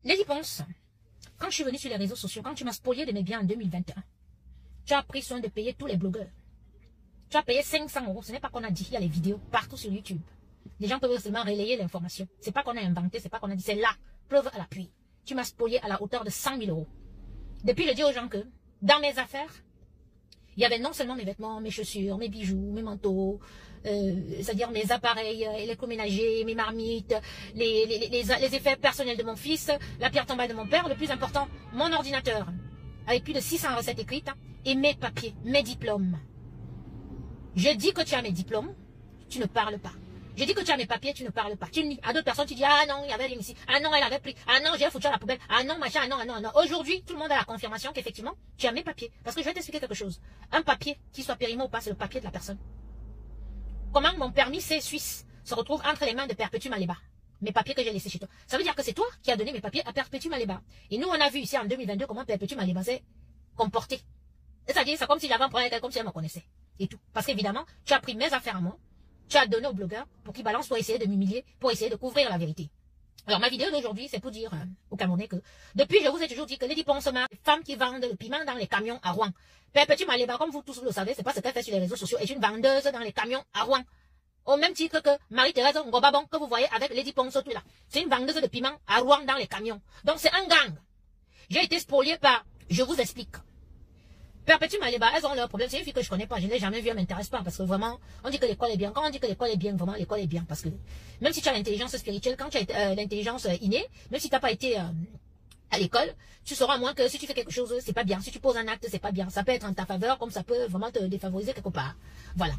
Lady Ponce, quand je suis venue sur les réseaux sociaux, quand tu m'as spolié de mes biens en 2021, tu as pris soin de payer tous les blogueurs. Tu as payé 500 €. Ce n'est pas qu'on a dit, il y a les vidéos partout sur YouTube. Les gens peuvent seulement relayer l'information. C'est pas qu'on a inventé, c'est pas qu'on a dit, c'est là, preuve à l'appui. Tu m'as spolié à la hauteur de 100 000 €. Depuis, je dis aux gens que, dans mes affaires, il y avait non seulement mes vêtements, mes chaussures, mes bijoux, mes manteaux, c'est-à-dire mes appareils électroménagers, mes marmites, les effets personnels de mon fils, la pierre tombale de mon père, le plus important, mon ordinateur, avec plus de 600 recettes écrites, et mes papiers, mes diplômes. Je dis que tu as mes diplômes, tu ne parles pas. Je dis que tu as mes papiers, tu ne parles pas. Tu à d'autres personnes, tu dis, ah non, il y avait rien ici. Ah non, elle avait pris. Ah non, j'ai foutu à la poubelle. Ah non, machin, ah non, ah non, ah non. Aujourd'hui, tout le monde a la confirmation qu'effectivement, tu as mes papiers. Parce que je vais t'expliquer quelque chose. Un papier, qui soit périmé ou pas, c'est le papier de la personne. Comment mon permis C suisse se retrouve entre les mains de Perpétue Maléba? Mes papiers que j'ai laissés chez toi. Ça veut dire que c'est toi qui as donné mes papiers à Perpétue Maléba. Et nous, on a vu ici en 2022 comment Perpétue Maléba s'est comporté. C'est-à-dire, c'est comme si j'avais un problème avec elle, comme si elle me connaissait. Et tout. Parce qu'évidemment, tu as pris mes affaires à moi. Tu as donné au blogueur pour qu'il balance pour essayer de m'humilier, pour essayer de couvrir la vérité. Alors ma vidéo d'aujourd'hui, c'est pour dire aux Camerounais que depuis, je vous ai toujours dit que Lady Ponce, les femmes qui vendent le piment dans les camions à Rouen. Perpétue Maléba, comme vous tous vous le savez, c'est pas ce qu'elle fait sur les réseaux sociaux, est une vendeuse dans les camions à Rouen. Au même titre que Marie-Thérèse Ngobabon, que vous voyez avec Lady Ponce tout là. C'est une vendeuse de piment à Rouen dans les camions. Donc c'est un gang. J'ai été spoliée par, je vous explique. Perpétue Maléba, elles ont leur problème. C'est une fille que je connais pas, je ne l'ai jamais vue, elle m'intéresse pas. Parce que vraiment, on dit que l'école est bien. Quand on dit que l'école est bien, vraiment, l'école est bien. Parce que même si tu as l'intelligence spirituelle, quand tu as l'intelligence innée, même si tu n'as pas été à l'école, tu sauras moins que si tu fais quelque chose, c'est pas bien. Si tu poses un acte, c'est pas bien. Ça peut être en ta faveur, comme ça peut vraiment te défavoriser quelque part. Voilà.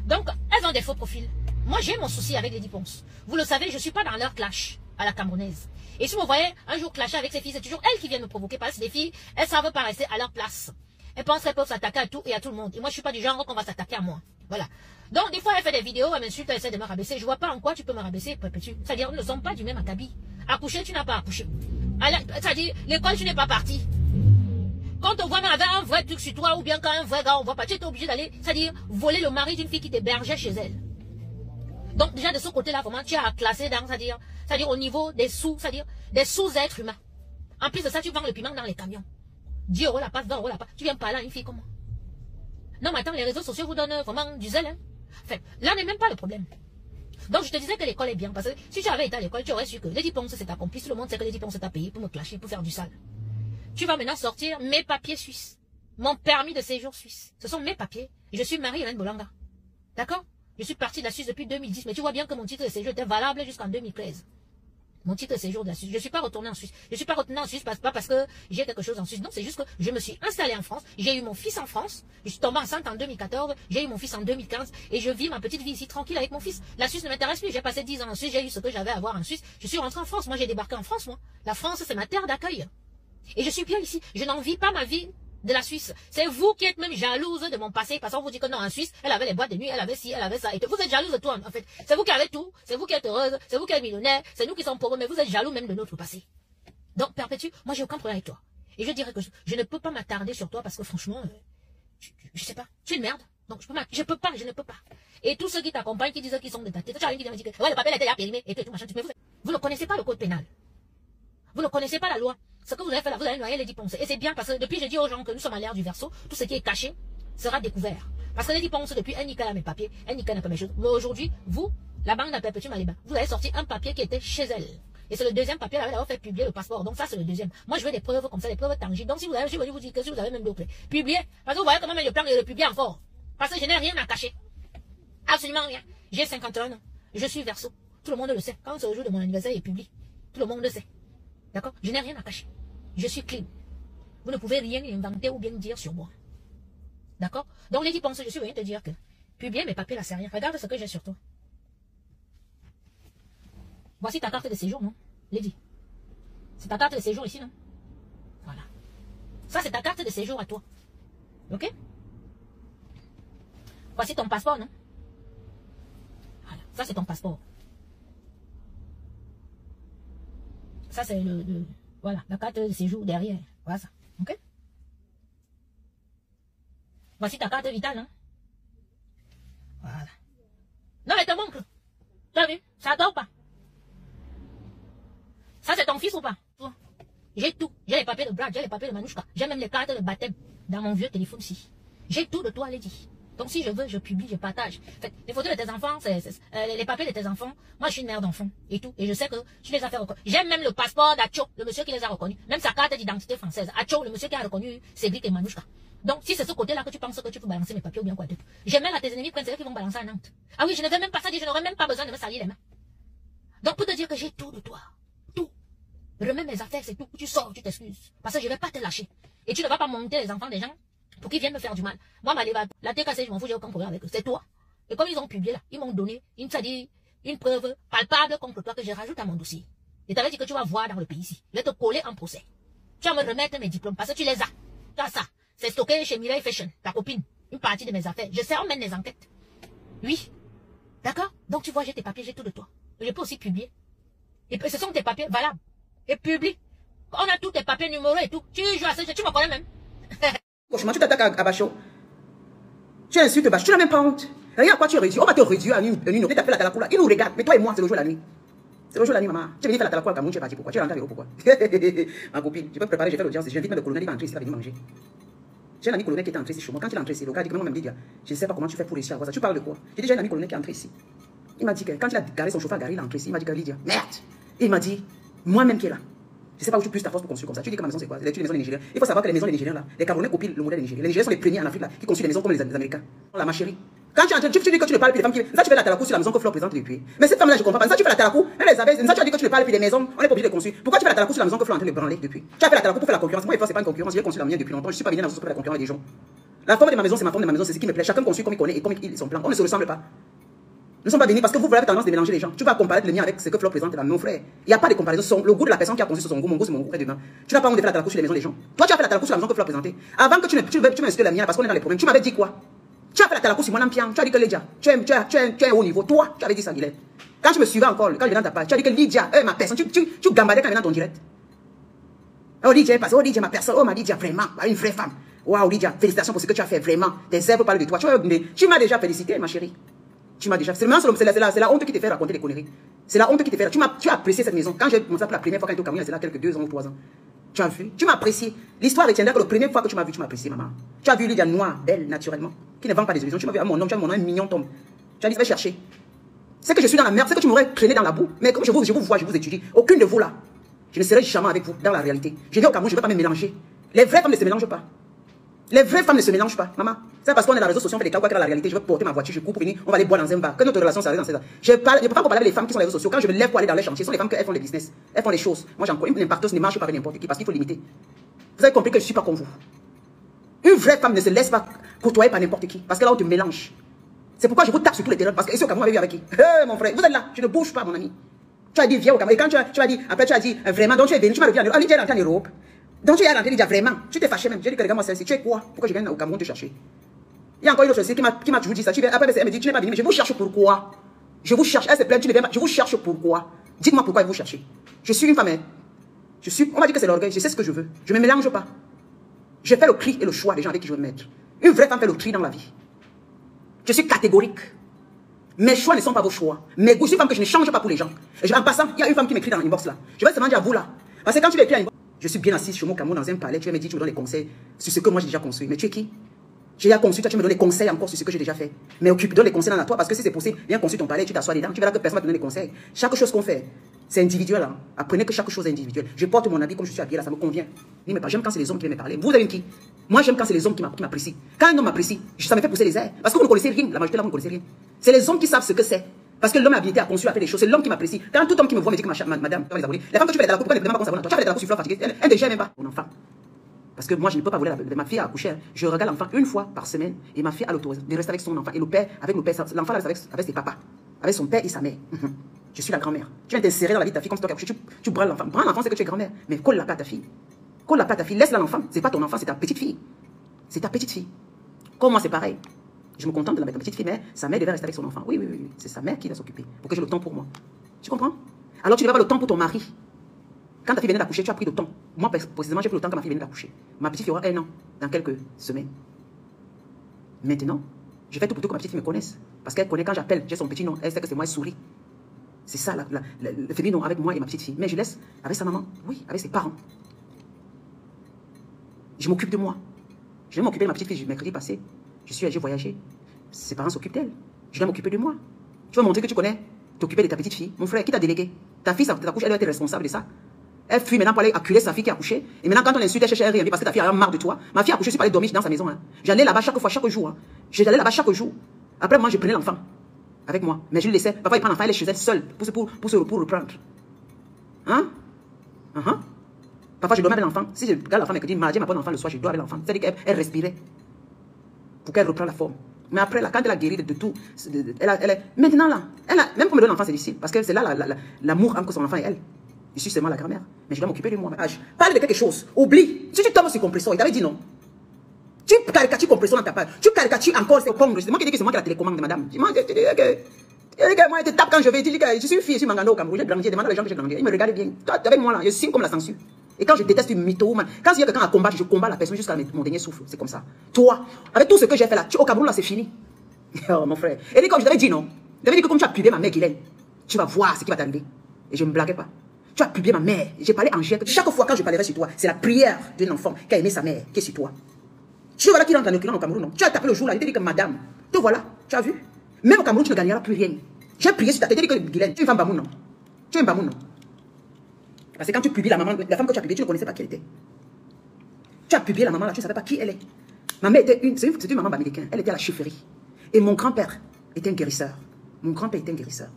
Donc, elles ont des faux profils. Moi, j'ai mon souci avec Lady Ponce. Vous le savez, je suis pas dans leur clash à la camerounaise. Et si vous voyez un jour clasher avec ces filles, c'est toujours elles qui viennent me provoquer. Parce que des filles, elles savent pas rester à leur place. Elles pensent qu'elles peuvent s'attaquer à tout et à tout le monde. Et moi, je suis pas du genre qu'on va s'attaquer à moi. Voilà. Donc, des fois, elle fait des vidéos, elle m'insulte, elle essaie de me rabaisser. Je vois pas en quoi tu peux me rabaisser, Perpétue. C'est-à-dire, nous ne sommes pas du même acabit. Accoucher, tu n'as pas accouché. C'est-à-dire, l'école, tu n'es pas parti. Quand on voit même avec un vrai truc sur toi, ou bien quand un vrai gars, on voit pas, tu es obligé d'aller, c'est-à-dire, voler le mari d'une fille qui t'hébergeait chez elle. Donc, déjà, de ce côté-là, vraiment, tu as classé dans, c'est-à-dire, au niveau des c'est-à-dire, des sous-êtres humains. En plus de ça, tu vends le piment dans les camions. 10 € la passe, 20 € la passe. Tu viens parler à une fille comme moi. Non, mais attends, les réseaux sociaux vous donnent vraiment du zèle. Hein. Enfin, là n'est même pas le problème. Donc, je te disais que l'école est bien. Parce que si tu avais été à l'école, tu aurais su que Lady Ponce c'est ta complice. Tout le monde sait que Lady Ponce t'a payé pour me clasher, pour faire du sale. Tu vas maintenant sortir mes papiers suisses. Mon permis de séjour suisse. Ce sont mes papiers. Je suis Marie-Hélène Bolanga. D'accord? Je suis partie de la Suisse depuis 2010. Mais tu vois bien que mon titre de séjour était valable jusqu'en 2013. Mon titre de séjour de la Suisse. Je ne suis pas retournée en Suisse. Je ne suis pas retournée en Suisse pas parce que j'ai quelque chose en Suisse. Non, c'est juste que je me suis installée en France. J'ai eu mon fils en France. Je suis tombée enceinte en 2014. J'ai eu mon fils en 2015. Et je vis ma petite vie ici tranquille avec mon fils. La Suisse ne m'intéresse plus. J'ai passé 10 ans en Suisse. J'ai eu ce que j'avais à voir en Suisse. Je suis rentrée en France. Moi, j'ai débarqué en France, moi. La France, c'est ma terre d'accueil. Et je suis bien ici. Je n'en vis pas ma vie de la Suisse. C'est vous qui êtes même jalouse de mon passé, parce qu'on vous dit que non, en Suisse, elle avait les boîtes de nuit, elle avait ci, elle avait ça. Et vous êtes jalouse de tout, en fait. C'est vous qui avez tout, c'est vous qui êtes heureuse, c'est vous qui êtes millionnaire, c'est nous qui sommes pauvres, mais vous êtes jaloux même de notre passé. Donc, Perpétue, moi j'ai aucun problème avec toi. Et je dirais que je ne peux pas m'attarder sur toi, parce que franchement, je sais pas, tu es une merde. Donc, je ne peux pas. Et tous ceux qui t'accompagnent, qui disent qu'ils sont de ta tête, tu as une qui dit que, ouais, le papier était là périmé, et tout, machin, mais vous ne connaissez pas le code pénal. Vous ne connaissez pas la loi. Ce que vous avez fait là, vous avez noyé Lady Ponce. Et c'est bien parce que depuis, je dis aux gens que nous sommes à l'ère du Verseau, tout ce qui est caché sera découvert. Parce que Lady Ponce, depuis, elle niquait mes papiers, elle niquait pas mes choses. Mais aujourd'hui, vous, la banque de Perpétue Maléba, vous avez sorti un papier qui était chez elle. Et c'est le deuxième papier, elle avait fait publier le passeport. Donc ça, c'est le deuxième. Moi, je veux des preuves comme ça, des preuves tangibles. Donc si vous avez, je vais vous dire que si vous avez même d'autres, publiez. Parce que vous voyez comment le plan et le publier encore. Parce que je n'ai rien à cacher. Absolument rien. J'ai 51 ans. Je suis Verseau. Tout le monde le sait. Quand c'est le jour de mon anniversaire, il publie. Tout le monde le sait. D'accord? Je n'ai rien à cacher. Je suis clean. Vous ne pouvez rien inventer ou bien dire sur moi. D'accord? Donc, Lady Ponce, je suis venu te dire que publier mes papiers là, c'est rien. Regarde ce que j'ai sur toi. Voici ta carte de séjour, non? Lady. C'est ta carte de séjour ici, non? Voilà. Ça, c'est ta carte de séjour à toi. Ok? Voici ton passeport, non? Voilà. Ça, c'est ton passeport. Ça, c'est voilà, la carte de séjour derrière. Voilà ça. Ok? Voici ta carte vitale, hein? Voilà. Non, mais te montre. Tu as vu? Ça dort pas. Ça, c'est ton fils ou pas? J'ai tout. J'ai les papiers de Brad, j'ai les papiers de Manouchka. J'ai même les cartes de baptême dans mon vieux téléphone-ci. J'ai tout de toi, Lady. Donc si je veux, je publie, je partage. En fait, les photos de tes enfants, les papiers de tes enfants. Moi, je suis une mère d'enfants et tout. Et je sais que tu les as fait reconnaître. J'ai même le passeport d'Acho, le monsieur qui les a reconnus. Même sa carte d'identité française. Acho, le monsieur qui a reconnu Cédric et Manouchka. Donc, si c'est ce côté-là que tu penses que tu peux balancer mes papiers ou bien quoi d'autre. J'ai même à tes ennemis princes qui vont balancer à Nantes. Ah oui, je ne vais même pas ça dire, je n'aurai même pas besoin de me salir les mains. Donc, pour te dire que j'ai tout de toi. Tout. Remets mes affaires, c'est tout. Tu sors, tu t'excuses. Parce que je ne vais pas te lâcher. Et tu ne vas pas monter les enfants des gens pour qu'ils viennent me faire du mal. Moi, la TKC, je m'en fous, j'ai aucun problème avec eux. C'est toi. Et comme ils ont publié là, ils m'ont donné une preuve palpable contre toi que je rajoute à mon dossier. Et t'avais dit que tu vas voir dans le pays ici. Je vais te coller en procès. Tu vas me remettre mes diplômes parce que tu les as. Tu as ça. C'est stocké chez Mireille Fashion, ta copine. Une partie de mes affaires. Je sais même les enquêtes. Oui. D'accord? Donc tu vois, j'ai tes papiers, j'ai tout de toi. Je peux aussi publier. Et ce sont tes papiers valables. Et publie. On a tous tes papiers numéros et tout. Tu joues à ça, tu me connais même. Franchement, tu t'attaques à Bachot. Tu insultes Bachot. Tu n'as même pas honte. Regarde à quoi tu es réduit. On va te réduire à une heure. Tu as fait la talakoula. Il nous regarde. Mais toi et moi, c'est le jour et la nuit. C'est le jour et la nuit, maman. Tu es venu faire la talakoula au Cameroun. Tu es parti pourquoi? Tu es rentré à l'eau pourquoi? Ma copine, je peux préparer, j'ai fait l'audience. J'invite même le colonel, il va entrer ici, il va venir manger. J'ai un ami colonel qui est entré ici chez moi. Quand il est entré ici, le gars dit que même dit, je ne sais pas comment tu fais pour réussir à voir ça. Tu parles de quoi? J'ai dit, j'ai un ami colonel qui est entré ici. Il m'a dit que quand il a garé son chauffeur garé, il est entré ici. Il m'a dit que Lydia, merde. Et il m'a dit, moi-même qui est là. Je ne sais pas où tu puisses ta force pour construire comme ça. Tu dis que ma maison c'est quoi? Les maisons des Nigériens. Il faut savoir que les maisons des Nigériens là, les Camerounais copient le modèle des Nigériens. Les Nigériens sont les premiers en Afrique là qui construisent des maisons comme les Américains. Là, ma chérie. Quand tu dis que tu ne parles plus des femmes qui. Ça, tu fais la talakou sur la maison que Flore présente depuis. Mais cette femme-là, je comprends pas. Ça, tu fais la talakou. Elle les avait. Ça, tu as dit que tu ne parles plus des maisons. On est pas obligé de construire. Pourquoi tu fais la talakou sur la maison que Flore est en train de branler depuis? Tu as fait la talakou pour faire la concurrence. Moi, c'est pas une concurrence. J'ai construit la mienne depuis longtemps. Je suis pas venu dans la concurrence des gens. La forme de ma maison, c'est ma forme de ma maison. C'est ce qui me plaît. Chacun construit comme il connaît et comme ils sont plans. On ne se ressemble pas. Nous ne sommes pas venus parce que vous avez tendance de mélanger les gens. Tu vas comparer le mien avec ce que Flore présente là, mon frère. Il n'y a pas de comparaison. Le goût de la personne qui a construit son goût, mon goût, c'est mon goût demain. Tu n'as pas honte de faire la talakou sur les maisons des gens. Toi, tu as fait la talakou sur la maison que Flore présentait. Avant que tu m'insultes la mienne parce qu'on est dans les problèmes, tu m'avais dit quoi? Tu as fait la talakou sur mon ampian. Tu as dit que Lydia, tu es haut niveau. Toi, tu avais dit ça, Guilherme. Quand tu me suivais encore, quand je viens dans ta page, tu as dit que Lydia, ma personne, tu gambadais quand je viens dans ton direct. Oh Lydia, parce que oh Lydia, ma personne, oh ma Lydia, vraiment, une vraie femme. Waouh Lydia, félicitations pour ce que tu as fait, vraiment. Tes œuvres parlent de toi. Tu m'as déjà félicité, ma chérie. Tu m'as déjà. C'est la honte qui te fait raconter des conneries. C'est la honte qui te fait. Tu as apprécié cette maison. Quand j'ai monté pour la première fois quand j'étais au Cameroun, c'est là quelques 2 ans ou 3 ans. Tu as vu. Tu m'as apprécié. L'histoire retiendra que la première fois que tu m'as vu, tu m'as apprécié, maman. Tu as vu Lydia noire, belle, naturellement, qui ne vend pas des illusions. Tu m'as vu à mon nom, tu as vu mon nom, un mignon tombe. Tu as dit, va chercher. C'est que je suis dans la merde, c'est que tu m'aurais traîné dans la boue. Mais comme je vous vois, je vous étudie. Aucune de vous là, je ne serai jamais avec vous dans la réalité. Je viens au Cameroun, je ne vais pas me mélanger. Les vraies femmes ne se mélangent pas. Les vraies femmes ne se mélangent pas, maman. C'est parce qu'on est dans les réseaux sociaux, on fait des cas dans la réalité. Je vais porter ma voiture, je coupe, on va aller boire dans un bar. Que notre relation s'arrête dans ça. Je ne peux pas comparer avec les femmes qui sont dans les réseaux sociaux. Quand je me lève pour aller dans les chantiers, ce sont les femmes qui font les business. Elles font les choses. Moi, j'en connais. Une impacteuse ne marche pas avec n'importe qui parce qu'il faut limiter. Vous avez compris que je ne suis pas comme vous. Une vraie femme ne se laisse pas côtoyer par n'importe qui parce que là, on te mélange. C'est pourquoi je vous tape sur tous les terrains parce que ici au Cameroun, on avait vu avec qui? Mon frère, vous êtes là, je ne bouge pas, mon ami. Tu as dit, viens au Cameroun. Et quand tu as dit, après tu as dit, vraiment, donc tu es venu, tu m'as revu en Europe. Tu es rentré en Europe. Donc tu es rentré, Lydia, vraiment. Tu t'es fâché même. J'ai dit que regarde-moi celle-ci. Tu es quoi? Pourquoi je viens au Cameroun te chercher? Il y a encore une autre chose qui m'a toujours dit ça. Après, elle me dit, tu n'es pas venu, mais je vous cherche pourquoi? Je vous cherche. Elle se plaint, tu ne viens pas. Je vous cherche pourquoi? Dites-moi pourquoi vous cherchez. Je suis une femme. On m'a dit que c'est l'orgueil. Je sais ce que je veux. Je ne me mélange pas. Je fais le cri et le choix des gens avec qui je veux me mettre. Une vraie femme fait le tri dans la vie. Je suis catégorique. Mes choix ne sont pas vos choix. Mes goûts, je suis une femme que je ne change pas pour les gens. Et en passant, il y a une femme qui m'écrit dans l'inbox là. Je vais seulement dire à vous là. Parce que quand tu m'écris dans l'inbox, je suis bien assise chez moi au Cameroun dans un palais. Tu vas me dire, tu me donnes des conseils sur ce que moi j'ai déjà construit. Mais tu es qui? J'ai déjà construit, toi tu me donnes des conseils encore sur ce que j'ai déjà fait. Mais occupe, donne les conseils dans toi parce que si c'est possible, viens construire ton palais, tu t'assois dedans, tu verras que personne va te donner des conseils. Chaque chose qu'on fait, c'est individuel. Hein. Apprenez que chaque chose est individuelle. Je porte mon habit comme je suis habillé là, ça me convient. J'aime quand c'est les hommes qui viennent me parler. Vous avez qui? Moi j'aime quand c'est les hommes qui m'apprécient. Quand un homme m'apprécie, ça me fait pousser les airs. Parce que vous ne connaissez rien, la majorité là vous ne connaissez rien. C'est les hommes qui savent ce que c'est. Parce que l'homme a habilité à construire, à faire des choses. C'est l'homme qui m'apprécie. Quand tout homme qui me voit me dit que madame, les abonnés, les femmes que tu fais la pourquoi ne pas qu'on s'abonne à toi? Tu fais la sur Flore fatiguée. Elle ne gère même pas mon enfant. Parce que moi je ne peux pas voler ma fille à accoucher. Je regarde l'enfant une fois par semaine et ma fille a l'autorisation de rester avec son enfant. Et le père, avec le père, l'enfant reste avec ses papas, avec son père et sa mère. Je suis la grand-mère. Tu viens t'insérer dans la vie de ta fille comme si tu accouché. Tu branles l'enfant. Branle l'enfant, c'est que tu es grand-mère. Mais colle la pas à ta fille. Colle la pas à ta fille. Laisse-la l'enfant. C'est pas ton enfant, c'est ta petite fille. C'est ta petite fille. Comme moi, c'est pareil. Je me contente de la mettre ma petite fille, mais sa mère devait rester avec son enfant. Oui. C'est sa mère qui doit s'occuper. Pour que j'ai le temps pour moi. Tu comprends? Alors tu devais avoir le temps pour ton mari. Quand ta fille venait d'accoucher, tu as pris le temps. Moi, précisément, j'ai pris le temps quand ma fille venait d'accoucher. Ma petite fille aura 1 an dans quelques semaines. Maintenant, je fais tout pour que ma petite fille me connaisse. Parce qu'elle connaît quand j'appelle, j'ai son petit nom. Elle sait que c'est moi, elle sourit. C'est ça, le féminin avec moi et ma petite fille. Mais je laisse avec sa maman, oui, avec ses parents. Je m'occupe de moi. Je vais m'occuper de ma petite fille mercredi passé. J'ai voyagé. Ses parents s'occupent d'elle. Je dois m'occuper de moi. Tu vas montrer que tu connais t'occuper de ta petite fille. Mon frère, qui t'a délégué? Ta fille, elle doit être responsable de ça. Elle fuit maintenant pour aller acculer sa fille qui a accouché. Et maintenant, quand on insulte, elle cherche à rien parce que ta fille a marre de toi. Ma fille a accouché, je suis pas allée dormir dans sa maison. Hein. J'allais là-bas chaque fois, chaque jour. Hein. J'allais là-bas chaque jour. Après, moi, je prenais l'enfant avec moi. Mais je le laissais. Parfois, il prend l'enfant, elle est chez elle seule pour reprendre. Hein? Parfois, je dormais avec l'enfant. Si je regarde l'enfant mercredi, mardi, elle m'apporte l'enfant le soir, je dors avec l'enfant. C'est-à-dire qu'elle respirait pour qu'elle reprenne la forme. Mais après, là, quand elle a guéri de tout, maintenant, là, même pour me donner l'enfant, c'est difficile. Parce que c'est là l'amour entre son enfant et elle. Je suis seulement la grand-mère. Mais je dois m'occuper de moi. Parle de quelque chose. Oublie. Si tu tombes sur compresseur, il t'avait dit non. Tu caricatures compresseur dans ta page. Tu caricatures encore ce con. C'est moi qui dis que c'est moi qui ai la télécommande de madame. Tu dis que moi, je te tape quand je vais. Tu dis que je suis une fille, je suis mangano au Cameroun. J'ai grandi, demande aux gens que j'ai grandi. Ils me regardent bien. Toi, avec moi, là, je signe comme la censure. Et quand je déteste une mytho-woman, quand il y a quelqu'un à combattre, je combats la personne jusqu'à mon dernier souffle. C'est comme ça. Toi, avec tout ce que j'ai fait là, au Cameroun, là, c'est fini. Oh, mon frère. Et quand je t'avais dit non, je t'avais dit que comme tu as publié ma mère, Guylaine, tu vas voir ce qui va t'arriver. Et je ne me blaguais pas. Tu as publié ma mère. J'ai parlé en GIEC. Chaque fois quand je parlerai sur toi, c'est la prière d'un enfant qui a aimé sa mère qui est sur toi. Tu vois là qui rentre en Occident au Cameroun, non? Tu as tapé le jour là, il t'a dit que madame, te voilà, tu as vu? Même au Cameroun, tu ne gagneras plus rien. J'ai prié sur ta tête, il t'a dit que Guylaine, tu es une femme bamoun, non? Tu es une bamoun, non? Parce que quand tu publies la maman, la femme que tu as publiée, tu ne connaissais pas qui elle était. Tu as publié la maman là, tu ne savais pas qui elle est. Ma mère était c'est une maman bamillécaine. Elle était à la chefferie. Et mon grand-père était un guérisseur. Mon grand-père était un guérisseur.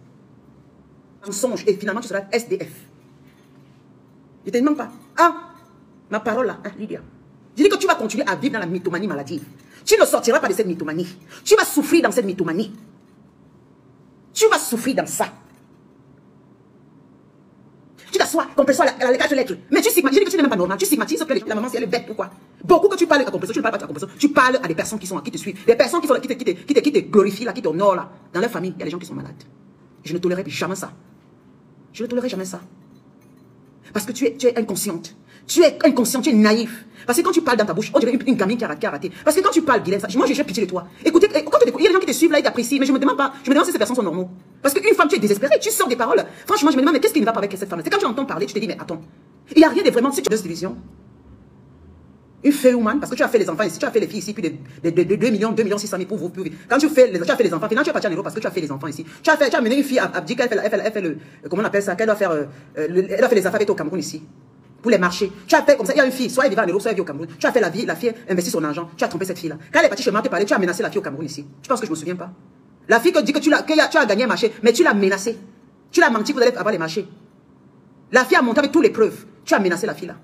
Mensonge. Et finalement, tu seras SDF. Je ne te demande pas. Ah, ma parole là, hein, Lydia. Je dis que tu vas continuer à vivre dans la mythomanie maladive. Tu ne sortiras pas de cette mythomanie. Tu vas souffrir dans cette mythomanie. Tu vas souffrir dans ça. Tu t'assois, compresseur à les 4 lettres. Mais tu stigmatises, je dis que tu n'es même pas normal. Tu stigmatises la maman si elle est bête ou quoi. Beaucoup que tu parles à compresseur, tu ne parles pas à compresseur. Tu parles à des personnes qui te suivent. Des personnes qui te glorifient, là, qui t'honorent là. Dans leur famille, il y a des gens qui sont malades. Je ne tolérerai jamais ça. Je ne tolérerai jamais ça. Parce que tu es inconsciente. Tu es inconsciente, tu es naïf. Parce que quand tu parles dans ta bouche, on dirait une gamine qui a raté. Parce que quand tu parles, Guylaine, moi j'ai pitié de toi. Écoutez, quand il y a des gens qui te suivent là, ils t'apprécient, mais je me demande pas, je me demande si ces personnes sont normaux. Parce qu'une femme, tu es désespérée, tu sors des paroles. Franchement, je me demande, mais qu'est-ce qui ne va pas avec cette femme? C'est quand tu entends parler, tu te dis, mais attends, il n'y a rien de vraiment, si tu as deux divisions. Une fée woman, parce que tu as fait les enfants ici, tu as fait les filles ici, puis de 2 millions 600 000 pour vous. Quand tu as fait les enfants, finalement tu vas partir en Europe parce que tu as fait les enfants ici. Tu as mené une fille à dire qu'elle fait le, comment on appelle ça, qu'elle doit faire, elle a fait les affaires avec au Cameroun ici. Pour les marchés. Tu as fait comme ça, il y a une fille, soit elle vivait en Europe, soit elle vit au Cameroun. Tu as fait la fille investit son argent, tu as trompé cette fille-là. Quand elle est partie chez moi te parler, tu as menacé la fille au Cameroun ici. Tu penses que je me souviens pas? La fille qui dit que tu as gagné un marché, mais tu l'as menacée. Tu l'as menti, vous allez avoir les marchés. La fille a monté avec toutes les preuves. Tu as menacé la fille là.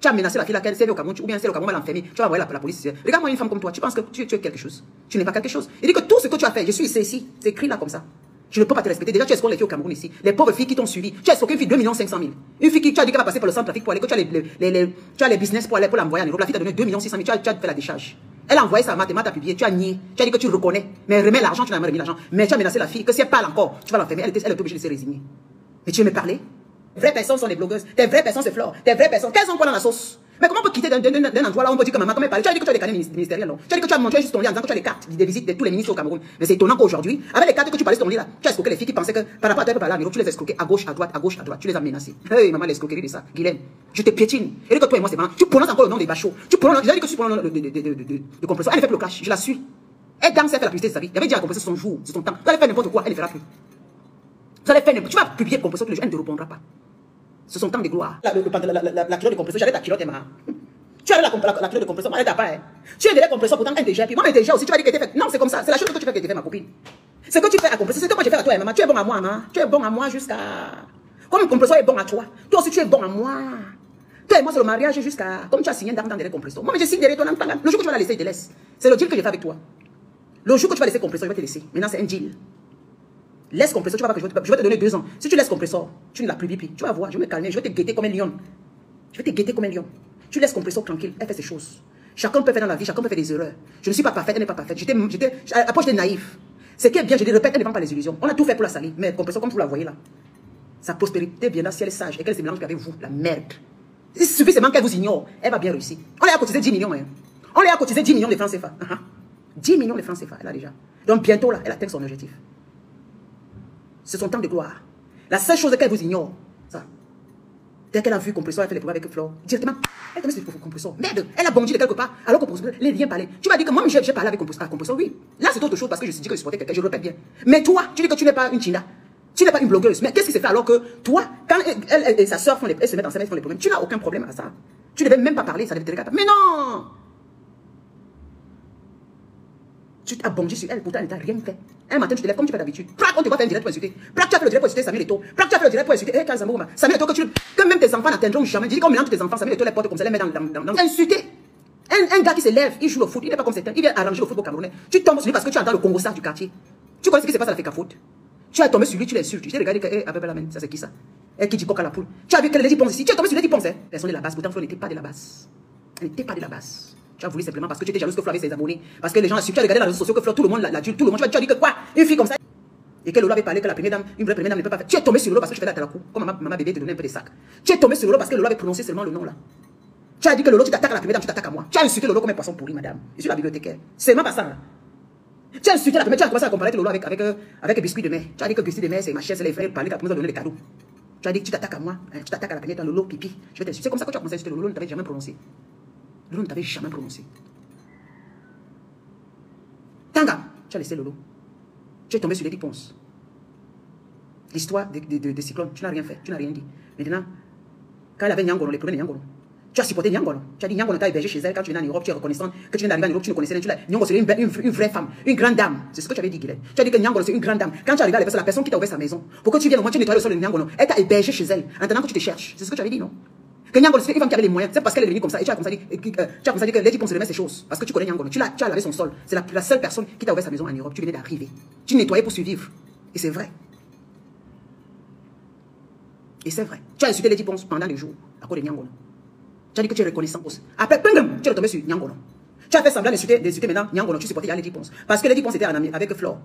Tu as menacé la fille là qu'elle s'est au Cameroun, ou bien c'est au Cameroun, elle l'enfermer. Tu vas envoyer la police. Regarde-moi une femme comme toi, tu penses que tu es quelque chose. Tu n'es pas quelque chose. Il dit que tout ce que tu as fait, je suis ici, c'est écrit là comme ça. Je ne peux pas te respecter. Déjà, tu escroques les filles au Cameroun ici. Les pauvres filles qui t'ont suivi. Tu as escroqué une fille 2 500 000. Une fille qui, tu as dit qu'elle va passer par le centre trafic pour aller, que tu as les business pour aller, pour l'envoyer en Europe. La fille t'a donné 2 600 000. Tu as fait la décharge. Elle a envoyé sa maths a publié. Tu as nié. Tu as dit que tu reconnais. Mais remets l'argent, tu n'as jamais remis l'argent. Mais tu as menacé la fille que si elle parle encore, tu vas l'enfermer. Elle est obligée de se résigner. Mais tu veux me parler? Les vraies personnes sont les blogueuses. Tes vraies personnes, c'est Flore. Tes vraies personnes, qu'elles ont quoi dans la sauce? Mais comment on peut quitter d'un endroit là où on peut dire que maman, comment elle parle? Tu as dit que tu as des carnets ministériels, non? Tu as dit que tu as montré juste ton lit en disant que tu as les cartes des visites de tous les ministres au Cameroun. Mais c'est étonnant qu'aujourd'hui, avec les cartes que tu parlais sur ton lit là, tu as escroqué les filles qui pensaient que par rapport à toi, par là, tu les as escroquées à gauche, à droite, tu les as menacées. Hey, maman, l'escroquerie de ça. Guylaine, je te piétine. Et que toi et moi, c'est marrant. Tu prononces encore le nom des bachos. Tu prononces, j'ai dit que tu prononces le nom de compresseur. Elle fait le clash, je la suis. Elle danse, elle fait la publicité de sa vie. Il avait dit à compresseur son jour, c'est son temps. Vous allez faire n'importe quoi, elle ne fera plus. Vous allez faire n'importe quoi. Tu vas publier compresseur tous les jours, elle ne te répondra pas. C'est son temps de gloire. La culotte de compresseur, j'avais ta culotte, Emma. Tu as la culotte de compresseur, moi, elle t'a pas. Tu es de la compresseur, pourtant, elle déjà. Puis moi, elle déjà aussi, tu vas dire que t'es fait. Non, c'est comme ça. C'est la chose que tu fais que t'es fait, ma copine. Ce que tu fais à compresseur, c'est ce que moi, j'ai fait à toi, maman. Tu es bon à moi, maman. Tu es bon à moi jusqu'à. Comme le compresseur est bon à toi. Toi aussi, tu es bon à moi. Toi et moi, c'est le mariage jusqu'à. Comme tu as signé dans des compresseurs. Moi, mais je signe derrière toi. Le jour que tu vas la laisser, je te laisse. C'est le deal que j'ai fait avec toi. Le jour que tu vas laisser compresseur, je vais te laisser. Maintenant, c'est un deal. Laisse compresseur, tu vas voir que je vais te donner 2 ans. Si tu laisses compresseur, tu ne l'as plus bipi. Tu vas voir, je vais me calmer, je vais te guetter comme un lion. Je vais te guetter comme un lion. Tu laisses compresseur tranquille, elle fait ses choses. Chacun peut faire dans la vie, chacun peut faire des erreurs. Je ne suis pas parfaite, elle n'est pas parfaite. Après, j'étais naïf. Ce qui est bien, je dis, répète, elle ne vend pas les illusions. On a tout fait pour la salir. Mais compresseur, comme vous la voyez là, sa prospérité viendra si elle est sage et qu'elle se mélange avec vous, la merde. Il suffit seulement qu'elle vous ignore, elle va bien réussir. On lui a cotisé 10 millions. Hein. On lui a cotisé 10 millions de francs CFA. 10 millions de francs CFA, elle a déjà. Donc bientôt là, elle atteint son objectif. C'est son temps de gloire. La seule chose qu'elle vous ignore, ça. Dès qu'elle a vu Compressor, elle fait les problèmes avec Flore. Directement, elle tombe sur le Compressor. Merde, elle a bondi de quelque part. Alors que Compressor, elle vient parler. Tu m'as dit que moi, j'ai parlé avec Compressor, oui. Là, c'est autre chose parce que je dis que je supportais quelqu'un, je répète bien. Mais toi, tu dis que tu n'es pas une China. Tu n'es pas une blogueuse. Mais qu'est-ce qui s'est fait alors que toi, quand elle et sa soeur se mettent ensemble, elles font les problèmes, tu n'as aucun problème à ça. Tu ne devais même pas parler, ça ne te regarde pas. Mais non! Tu as bondi sur elle, pourtant elle n'a rien fait. Un matin, tu te lèves comme tu fais d'habitude. Prac, on te voit faire un direct pour insulter. Prac, tu as fait le direct pour insulter Samuel Eto'o. Prac, tu as fait le direct pour insulter Samuel Eto'o, que même tes enfants n'atteindront jamais. Je dis qu'on mélange tes enfants, Samuel Eto'o les porte comme ça, les met dans insulter. Un gars qui se lève, il joue au foot, il n'est pas comme certains, il vient arranger le football camerounais. Tu tombes sur lui parce que tu entends le Congo ça du quartier. Tu connais ce qui se passe à la FECAFOOT. Tu es tombé sur lui, tu l'insultes. Tu t'es regardé que, ça c'est qui ça? Elle qui dit coq à la poule. Tu as vu que Lady Ponce ici, tu es tombé sur Lady Ponce. Personne de la base, pourtant Flo n'était pas de la base. Elle n'était pas de la base. Tu as voulu simplement parce que tu étais jalouse que Flo avait ses abonnés. Parce que les gens assument. Tu as regardé dans les réseaux sociaux que Flo, tout le monde l'adulte, tout le monde. Tu as dit que quoi? Une fille comme ça. Et que Lolo avait parlé que la première dame, une vraie première dame ne peut pas faire. Tu es tombé sur Lolo parce que tu fais la talakou. Comme maman bébé te donnait un peu de sac. Tu es tombé sur Lolo parce que Lolo avait prononcé seulement le nom là. Tu as dit que Lolo, tu t'attaques à la première dame, tu t'attaques à moi. Tu as insulté Lolo comme un poisson pourri, madame. Je suis la bibliothécaire. C'est même pas ça. Tu as insulté la première, tu as commencé à comparer Lolo avec biscuit de mer. Tu as dit que biscuit de mer, c'est ma chaise, les frères parler, tu as donné les cadeaux. Tu as dit que tu t'attaques à moi, tu t'attaques à la première dame, Lolo, pipi. Je vais t'insulter. C'est comme ça que tu as commencé à insulter Lolo, ne t'avait jamais prononcé. Lolo ne t'avait jamais prononcé. Tanga, tu as laissé Lolo. Tu es tombé sur Lady Ponce. L'histoire des cyclones, tu n'as rien fait, tu n'as rien dit. Maintenant, quand elle avait Nyangolo, les problèmes de Nyangolo, tu as supporté Nyangolo. Tu as dit Nyangolo t'a hébergé chez elle quand tu viens en Europe, tu es reconnaissant que tu viens d'arriver en Europe, tu ne connaissais rien. Nyangolo c'est une vraie femme, une grande dame. C'est ce que tu avais dit, Guilherme. Tu as dit que Nyangolo c'est une grande dame. Quand tu arrives à la personne qui t'a ouvert sa maison, pour que tu viennes au moins tu nettoies le sol de Nyangolo, elle t'a hébergé chez elle, en attendant que tu te cherches. C'est ce que tu avais dit, non? Que Nyangolo c'est une femme qui avait les moyens, c'est parce qu'elle est venue comme ça. Et tu as comme ça dit que Lady Ponce remet ses choses. Parce que tu connais Nyangolo, tu as lavé son sol. C'est la seule personne qui t'a ouvert sa maison en Europe. Tu venais d'arriver. Tu nettoyais pour survivre. Et c'est vrai. Et c'est vrai. Tu as insulté Lady Ponce pendant les jours à cause de Nyangolo. Tu as dit que tu es reconnaissant aussi. Après, pingam, tu es retombé sur Nyangolo. Tu as fait semblant d'insulter maintenant Nyangolo. Tu supportais Lady Ponce. Parce que Lady Ponce était en ami avec Flore.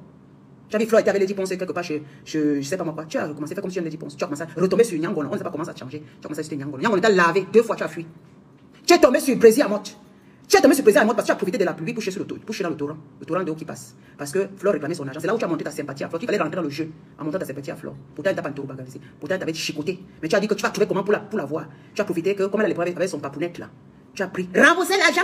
Tu as vu Flore était avec Lady Ponce quelque part chez je sais pas moi quoi. Tu as recommencé à faire comme si tu étais Lady Ponce. Tu as commencé à retomber sur Nyangolo. On ne sait pas comment ça a changé. Tu as commencé à insulter Nyangolo. Nyangolo t'a lavé 2 fois, tu as fui. Tu es tombé sur Brésil à Motte. Tu es tombé sur Brésil à Motte parce que tu as profité de la pluie pour chier dans le torrent d'eau qui passe. Parce que Flore réclamait son argent. C'est là où tu as monté ta sympathie à Flore. Tu fallait rentrer dans le jeu en montant ta sympathie à Flore. Pourtant, elle t'a pas interrogé. Pourtant, elle t'avait chicoté. Mais tu as dit que tu vas trouver comment pour la voir. Tu as profité que, comme elle allait avec son papounette là. Tu as pris, rembourser l'argent.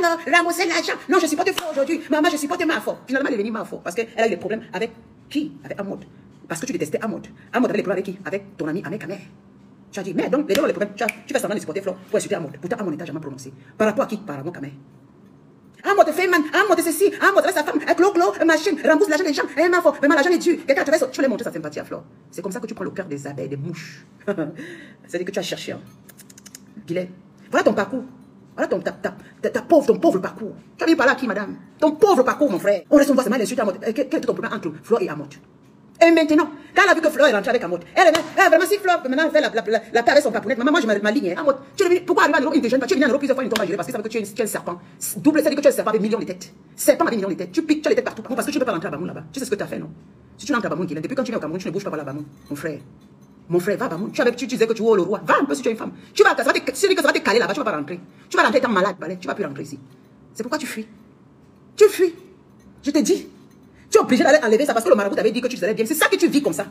Non, je supporte Flore aujourd'hui. Maman, je supporte Mafo. Finalement, elle est venue Mafo. Parce qu'elle a eu des problèmes avec qui? Avec Amod. Parce que tu détestais Amod. Amod avait des problèmes avec qui? Avec ton ami Ahmed Kamer. Tu as dit, mais donc, les deux ont les problèmes. Tu fais semblant de supporter Flore pour insulter Amod. Pourtant, Amod n'était jamais prononcé. Par rapport à qui? Par Ahmed Kamer. Amod fait man, Amod ceci, Amod avec sa femme, clo, machine, rembourse l'argent des gens, Mafo, mais l'argent est dû. Quelqu'un te fait, tu lui montres sa sympathie à Flore. C'est comme ça que tu prends le cœur des abeilles, des mouches. C'est-à-dire que tu as cherché. Guilherme, voilà ton parcours. Voilà ton pauvre parcours. Tu as vu par là qui, madame? Ton pauvre parcours, mon frère. On reste, on voit seulement l'insulte à Amod. Quel était ton problème entre Flore et Amod? Et maintenant, quand elle a vu que Flore est rentrée avec Amod, elle est vraiment si Flore maintenant fait la paix avec son papounette, maman, moi je m'aligne. Amod, pourquoi arriver à l'Europe, il ne te gêne pas? Tu es venu en Europe plusieurs fois, il ne tombe pas gêné parce qu'il savait que tu es un serpent. Double, ça dit que tu es un serpent avec millions de têtes. Serpent avec millions de têtes. Tu piques, tu as les têtes partout. Parce que tu ne peux pas rentrer à Bamoun là-bas. Tu sais ce que tu as fait, non? Si tu rentres à Bamoun, depuis quand tu viens au Cameroun, tu ne bouges pas par la Bamoun, mon frère. Mon frère, va à Bamoun. Tu disais que tu vois le roi. Va un peu si tu es une femme. Si tu vas te caler là-bas, tu ne vas pas rentrer. Tu vas rentrer étant malade, tu ne vas plus rentrer ici. C'est pourquoi tu fuis. Tu fuis. Je te dis. Tu es obligé d'aller enlever ça parce que le marabout t'avait dit que tu allais bien. C'est ça que tu vis comme ça.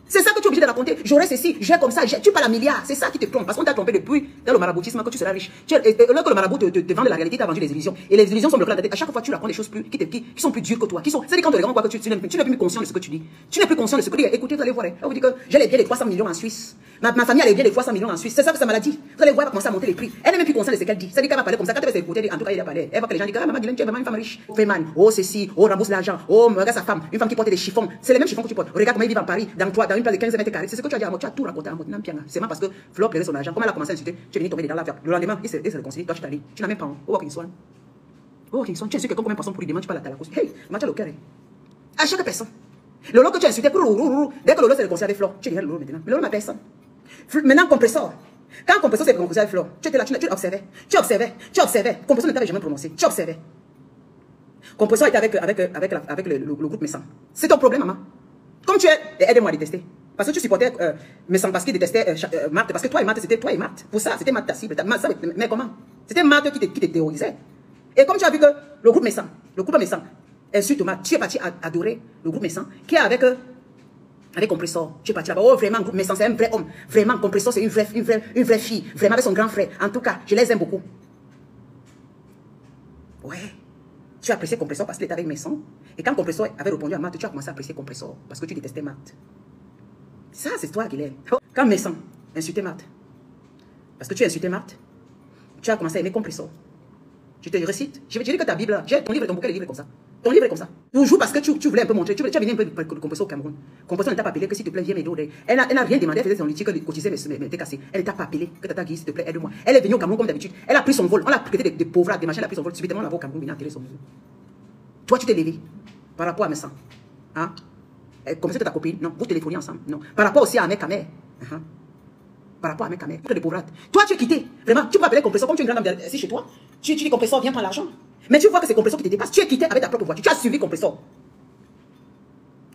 C'est ça que tu es obligé de raconter. J'aurais ceci, j'ai comme ça, tu parles à milliards. C'est ça qui te trompe. Parce qu'on t'a trompé depuis dans le maraboutisme que tu seras riche. Là que le marabout te vend de la réalité, t'as vendu des illusions. Et les illusions sont bloquées dans ta tête. À chaque fois, tu apprends des choses qui sont plus dures que toi. C'est-à-dire quand on les rend quoi que tu n'es plus conscient de ce que tu dis. Tu n'es plus conscient de ce que tu dis. Écoutez, vous allez voir. On vous dit que j'ai les biens de 300 millions en Suisse. Ma famille a les biens de 300 millions en Suisse. C'est ça que ça m'a dit. Vous allez voir, elle va commencer à monter les prix. Elle n'est même plus consciente de ce qu'elle dit. C'est-à-dire qu'elle va parler comme ça. Quand elle va s'écouter, en tout cas, elle va parler. Elle va que les gens disent que maman Guilherme, tu es vraiment une femme riche. Fayman, oh ceci, oh rembourse l'argent, oh regarde sa femme, une femme qui porte des chiffons. C'est les mêmes chiffons que tu portes. Regarde comment ils vivent en Paris, dans une place de 15 mètres carrés. C'est ce que tu as dit à moi. Tu as tout raconté à moi. C'est parce que Flore plairait son argent. Comme elle a commencé à insulter, tu es venu tomber dans la vie. Le lendemain, il se réconcilie. Toi, tu t'allies. Tu n'as même pas honte. Oh, Kingswan. Oh, Kingswan. Tu es sûr que comme un poisson pour lui demander, tu parles à la cause. Hey, tu as le cœur. À chaque personne. Lolo que tu as insulté, dès que Lolo s'est réconcilié avec Flore, tu es derrière Lolo maintenant. Mais Lolo n'a personne. Maintenant, Compressor. Quand Compressor s'est réconcilié avec Flore, tu étais là, tu observais. Compressor ne t'avait jamais prononcé. Tu observais. Compressor était avec le groupe Messan. C'est ton problème, maman. Comme tu es, aide-moi à détester. Parce que tu supportais Messan parce qu'il détestait Marthe. Parce que toi et Marthe, c'était toi et Marthe. Pour ça, c'était Marthe ta cible. Mais comment? C'était Marthe qui te terrorisait. Et comme tu as vu que le groupe Messan, insulte Marthe, tu es parti adorer le groupe Messan qui est avec Avec Compressor, tu es parti là-bas. Oh, vraiment, mais c'est un vrai homme. Vraiment, Compressor, c'est une vraie fille. Vraiment, avec son grand frère. En tout cas, je les aime beaucoup. Ouais. Tu as apprécié Compressor parce qu'il était avec Messon. Et quand Compressor avait répondu à Marthe, tu as commencé à apprécier Compressor parce que tu détestais Marthe. Ça, c'est toi, Guilherme. Quand Messon insultait Marthe, parce que tu as insulté Marthe, tu as commencé à aimer Compressor. Je te récite. Je dis que ta Bible, ton livre, ton bouquin de livre est comme ça. Ton livre est comme ça. Toujours parce que tu voulais un peu montrer. Tu as venu un peu de Compressor au Cameroun. Compressor ne t'a pas appelé que s'il te plaît, viens m'aider. Elle n'a rien demandé. Elle faisait son litige que cotisait, mais t'es cassé. Elle ne t'a pas appelé que Tata Guy, s'il te plaît, aide-moi. Elle est venue au Cameroun comme d'habitude. Elle a pris son vol. On l'a prêté des pauvres, des machins. Elle a pris son vol. Subitement, là-bas au Cameroun, vient enterrer son vol. Toi, tu t'es levé par rapport à mes sangs. Hein? Comme c'était ta copine. Non, vous téléphonez ensemble. Non. Par rapport aussi à Ahmed Kamer. Par rapport à Ahmed Kamer. Des pauvres. Toi, tu es quitté. Vraiment, tu peux appeler Compressor comme tu es une grande dame ici chez toi. Tu dis Compressor, viens prendre l'argent. Mais tu vois que c'est Compressor qui te dépasse. Tu es quitté avec ta propre voiture. Tu as suivi Compressor.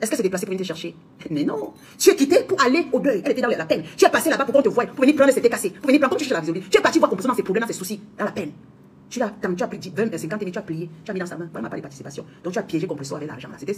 Est-ce que c'est déplacé pour venir te chercher? Mais non. Tu es quitté pour aller au deuil. Elle était dans la peine. Tu es passé là-bas pour qu'on te voie. Pour venir prendre c'était cassé. Pour venir prendre comme tu cherches la visiolie. Tu es parti voir Compressor dans ses problèmes, dans ses soucis, dans la peine. Tu as pris 20, 50 000, tu as plié. Tu as mis dans sa main. Voilà ma part de participation. Donc tu as piégé Compressor avec l'argent. C'était